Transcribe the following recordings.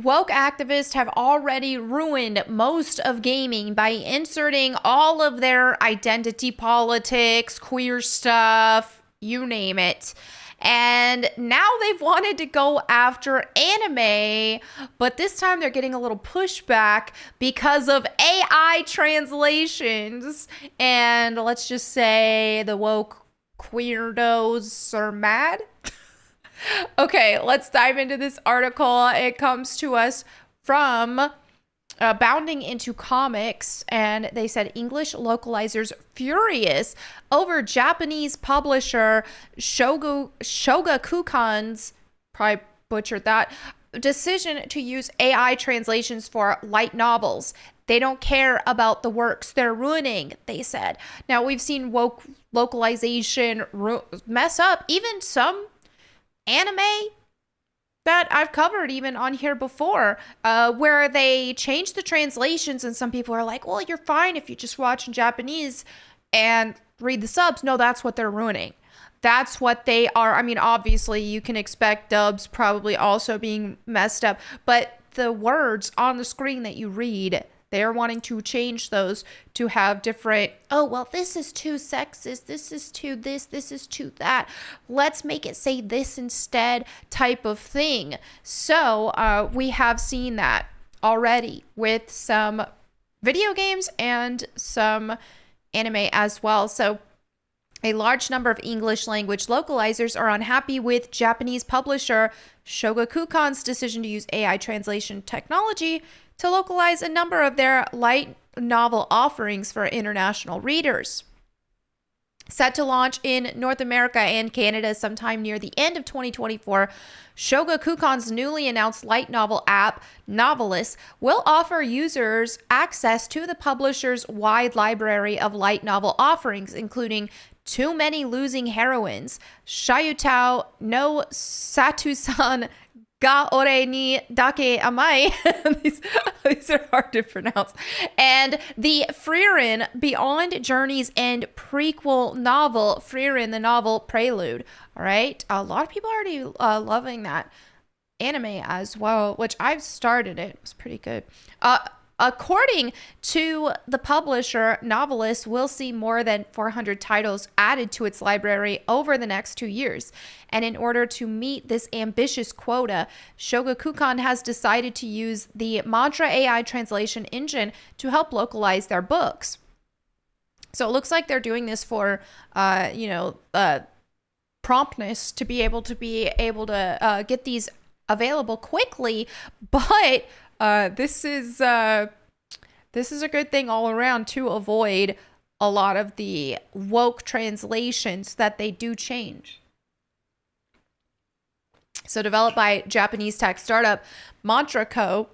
woke activists have already ruined most of gaming by inserting all of their identity politics, queer stuff, you name it. And now they've wanted to go after anime, but this time they're getting a little pushback because of AI translations. And let's just say the woke queerdos are mad. Okay, let's dive into this article. It comes to us from Bounding into Comics, and they said English localizers furious over Japanese publisher Shogakukan's, probably butchered that, decision to use AI translations for light novels. They don't care about the works they're ruining, they said. Now, we've seen woke localization mess up even some anime that I've covered even on here before, where they changed the translations and some people are like, well, you're fine if you just watch in Japanese and read the subs. No, that's what they're ruining. That's what they are. I mean, obviously you can expect dubs probably also being messed up, but the words on the screen that you read, they're wanting to change those to have different, oh, well, this is too sexist, this is too this is too that. Let's make it say this instead type of thing. So we have seen that already with some video games and some anime as well. So a large number of English language localizers are unhappy with Japanese publisher Shogakukan's decision to use AI translation technology to localize a number of their light novel offerings for international readers. Set to launch in North America and Canada sometime near the end of 2024, Shogakukan's newly announced light novel app, Novelist, will offer users access to the publisher's wide library of light novel offerings, including Too Many Losing Heroines, Shayutao no Satusan Ga ore ni dake amai. these are hard to pronounce. And the Frieren Beyond Journey's End prequel novel, Frieren the novel prelude. All right. A lot of people are already loving that anime as well, which I've started it. It was pretty good. According to the publisher, Novelist will see more than 400 titles added to its library over the next 2 years. And in order to meet this ambitious quota, Shogakukan has decided to use the Mantra AI translation engine to help localize their books. So it looks like they're doing this for, promptness to be able to get these available quickly, but this is a good thing all around to avoid a lot of the woke translations that they do change. So developed by Japanese tech startup Mantra Co.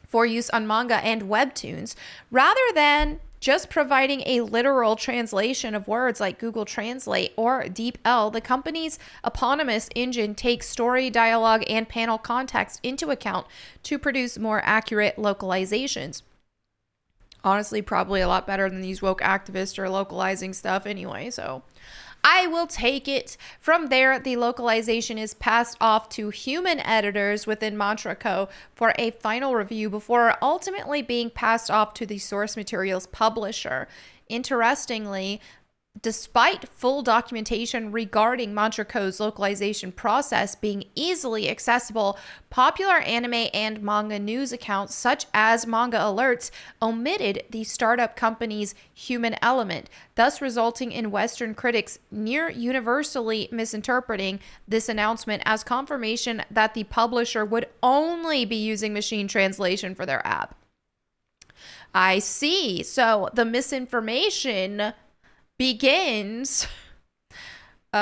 for use on manga and webtoons, rather than just providing a literal translation of words like Google Translate or DeepL, the company's eponymous engine takes story, dialogue, and panel context into account to produce more accurate localizations. Honestly, probably a lot better than these woke activists are localizing stuff anyway, so I will take it. From there, the localization is passed off to human editors within Mantra Co. for a final review before ultimately being passed off to the source materials publisher. Interestingly, despite full documentation regarding Mantra Co.'s localization process being easily accessible, popular anime and manga news accounts such as Manga Alerts omitted the startup company's human element, thus resulting in Western critics near universally misinterpreting this announcement as confirmation that the publisher would only be using machine translation for their app. I see. So the misinformation begins. So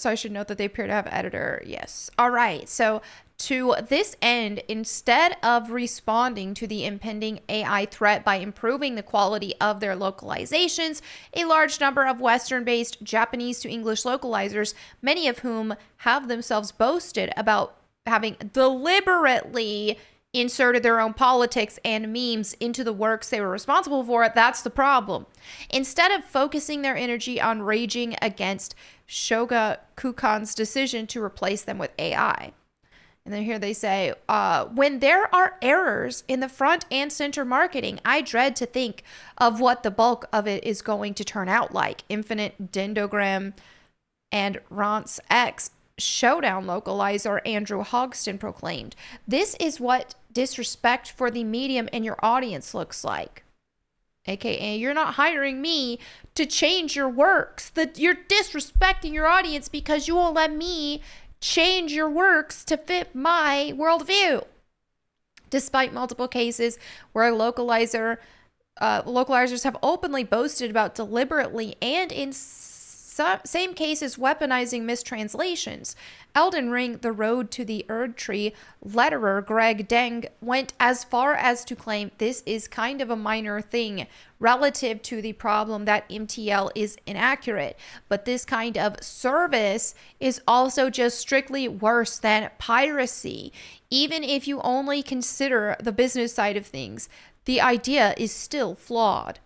I should note that they appear to have editor. Yes. All right. So to this end, instead of responding to the impending AI threat by improving the quality of their localizations, a large number of Western-based Japanese to English localizers, many of whom have themselves boasted about having deliberately inserted their own politics and memes into the works they were responsible for, that's the problem. Instead of focusing their energy on raging against Shogakukan's decision to replace them with AI. And then here they say, when there are errors in the front and center marketing, I dread to think of what the bulk of it is going to turn out like. Infinite Dendogram and Ronce X Showdown localizer Andrew Hogston proclaimed. This is what disrespect for the medium and your audience looks like. AKA, you're not hiring me to change your works. You're disrespecting your audience because you won't let me change your works to fit my worldview. Despite multiple cases where localizers have openly boasted about deliberately and in same cases weaponizing mistranslations. Elden Ring, The Road to the Erd Tree letterer Greg Deng went as far as to claim this is kind of a minor thing relative to the problem that MTL is inaccurate, but this kind of service is also just strictly worse than piracy. Even if you only consider the business side of things, the idea is still flawed.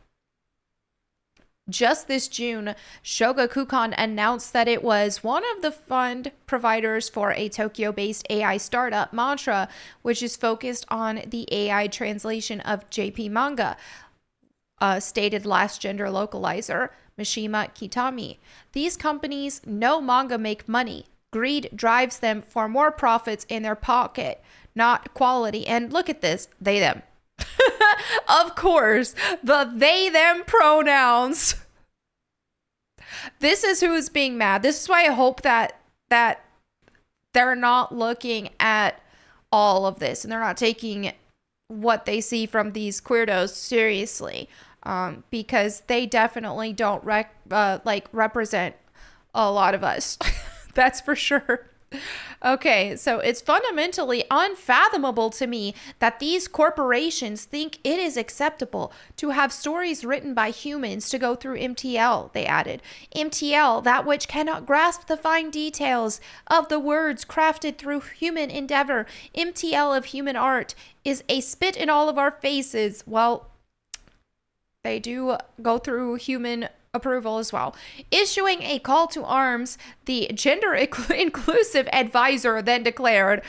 Just this June, Shogakukan announced that it was one of the fund providers for a Tokyo-based AI startup, Mantra, which is focused on the AI translation of JP Manga, stated last gender localizer Mishima Kitami. These companies know manga make money. Greed drives them for more profits in their pocket, not quality. And look at this, they, them. Of course, the they, them pronouns. This is who's being mad. This is why I hope that they're not looking at all of this and they're not taking what they see from these queerdos seriously, because they definitely don't represent a lot of us. That's for sure. Okay, so it's fundamentally unfathomable to me that these corporations think it is acceptable to have stories written by humans to go through MTL, they added. MTL, that which cannot grasp the fine details of the words crafted through human endeavor. MTL of human art is a spit in all of our faces. Well, they do go through human approval as well. Issuing a call to arms, the gender inclusive advisor then declared,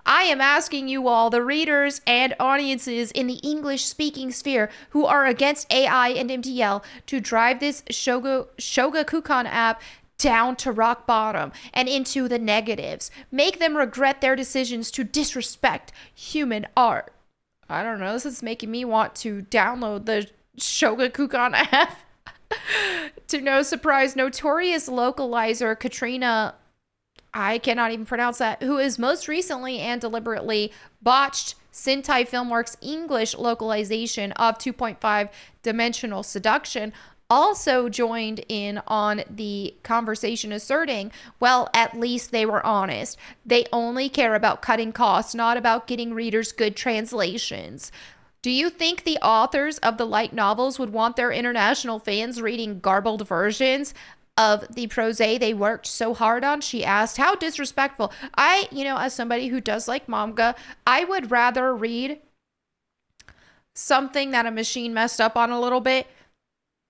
I am asking you all, the readers and audiences in the English-speaking sphere who are against AI and MTL, to drive this Shogakukan app down to rock bottom and into the negatives. Make them regret their decisions to disrespect human art. I don't know, this is making me want to download the Shogakukan app. To no surprise, notorious localizer Katrina, I cannot even pronounce that, who is most recently and deliberately botched Sentai Filmworks' English localization of 2.5 Dimensional Seduction, also joined in on the conversation, asserting, well, at least they were honest. They only care about cutting costs, not about getting readers good translations. Do you think the authors of the light novels would want their international fans reading garbled versions of the prose they worked so hard on? She asked. How disrespectful. As somebody who does like manga, I would rather read something that a machine messed up on a little bit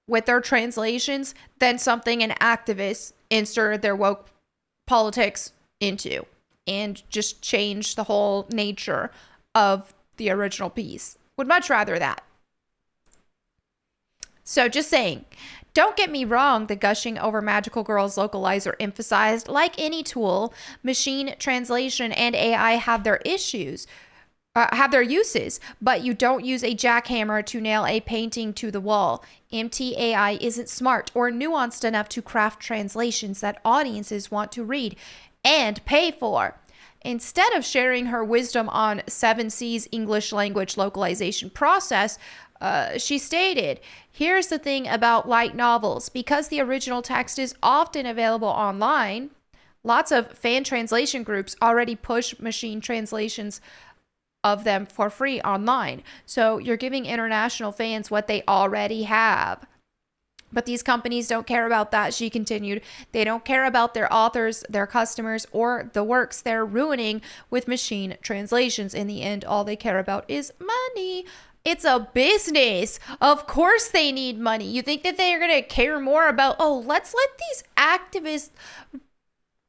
with their translations than something an activist inserted their woke politics into and just changed the whole nature of the original piece. Would much rather that. So just saying, don't get me wrong, the gushing over Magical Girls localizer emphasized, like any tool, machine translation and AI have their issues, have their uses, but you don't use a jackhammer to nail a painting to the wall. MTAI isn't smart or nuanced enough to craft translations that audiences want to read and pay for. Instead of sharing her wisdom on 7C's English language localization process, she stated, here's the thing about light novels. Because the original text is often available online, lots of fan translation groups already push machine translations of them for free online. So you're giving international fans what they already have. But these companies don't care about that, she continued. They don't care about their authors, their customers, or the works they're ruining with machine translations. In the end, all they care about is money. It's a business. Of course they need money. You think that they are going to care more about, let's let these activists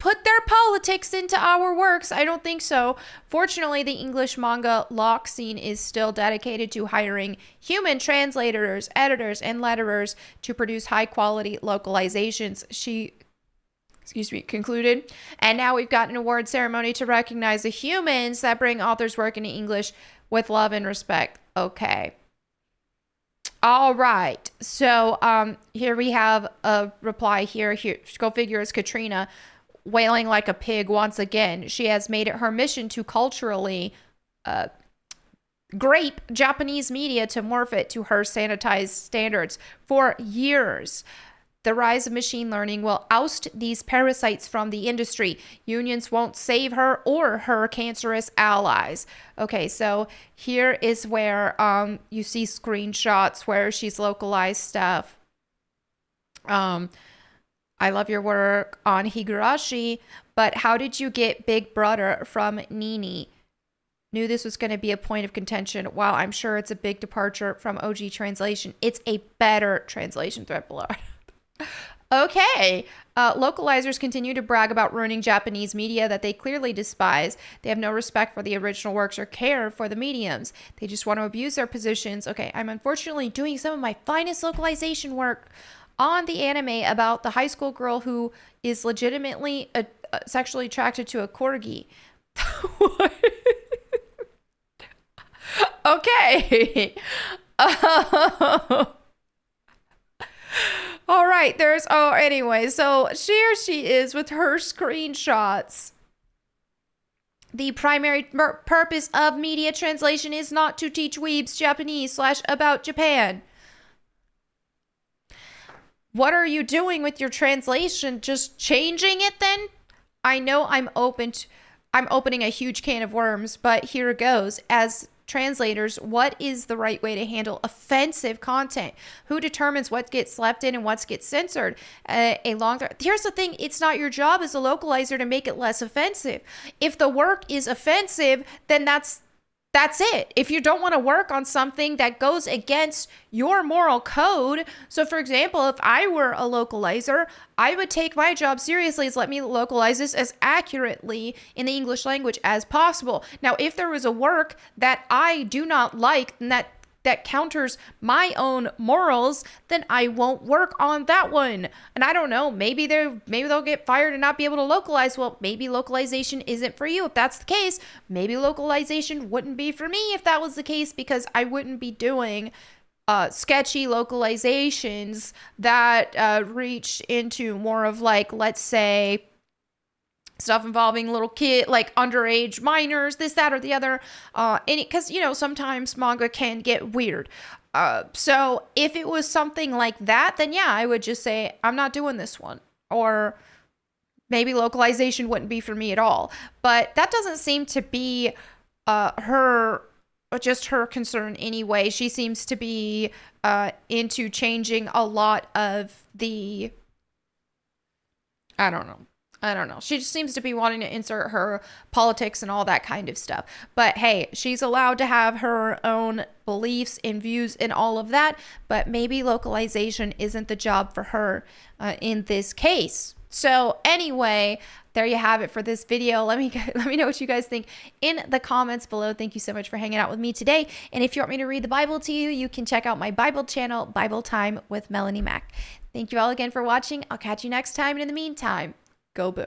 put their politics into our works. I don't think so. Fortunately, the English manga lock scene is still dedicated to hiring human translators, editors, and letterers to produce high quality localizations. She concluded. And now we've got an award ceremony to recognize the humans that bring authors' work into English with love and respect. Okay. All right. So here we have a reply here. Go figure, it's Katrina wailing like a pig once again. She has made it her mission to culturally grape Japanese media to morph it to her sanitized standards for years. The rise of machine learning will oust these parasites from the industry. Unions won't save her or her cancerous allies. Okay, so here is where you see screenshots where she's localized stuff. I love your work on Higurashi, but how did you get Big Brother from Nini? Knew this was going to be a point of contention. While I'm sure it's a big departure from OG translation, it's a better translation, Threadblood. Okay. Localizers continue to brag about ruining Japanese media that they clearly despise. They have no respect for the original works or care for the mediums. They just want to abuse their positions. Okay, I'm unfortunately doing some of my finest localization work on the anime about the high school girl who is legitimately sexually attracted to a corgi. Okay. All right, anyway, so here she is with her screenshots. The primary purpose of media translation is not to teach weebs Japanese / about Japan. What are you doing with your translation? Just changing it then? I know I'm opening a huge can of worms, but here it goes. As translators, what is the right way to handle offensive content? Who determines what gets left in and what gets censored? Here's the thing, it's not your job as a localizer to make it less offensive. If the work is offensive, then that's it. If you don't want to work on something that goes against your moral code, so for example, if I were a localizer, I would take my job seriously as let me localize this as accurately in the English language as possible. Now, if there was a work that I do not like and that counters my own morals, then I won't work on that one. And I don't know, maybe they'll get fired and not be able to localize. Well, maybe localization isn't for you. If that's the case, maybe localization wouldn't be for me if that was the case, because I wouldn't be doing sketchy localizations that reach into more of like, let's say, stuff involving little kid, like underage minors, this, that, or the other. Because, sometimes manga can get weird. So if it was something like that, then yeah, I would just say, I'm not doing this one. Or maybe localization wouldn't be for me at all. But that doesn't seem to be her concern anyway. She seems to be into changing a lot of the, I don't know. She just seems to be wanting to insert her politics and all that kind of stuff. But hey, she's allowed to have her own beliefs and views and all of that. But maybe localization isn't the job for her in this case. So anyway, there you have it for this video. Let me know what you guys think in the comments below. Thank you so much for hanging out with me today. And if you want me to read the Bible to you, you can check out my Bible channel, Bible Time with Melanie Mack. Thank you all again for watching. I'll catch you next time. And in the meantime, go boom.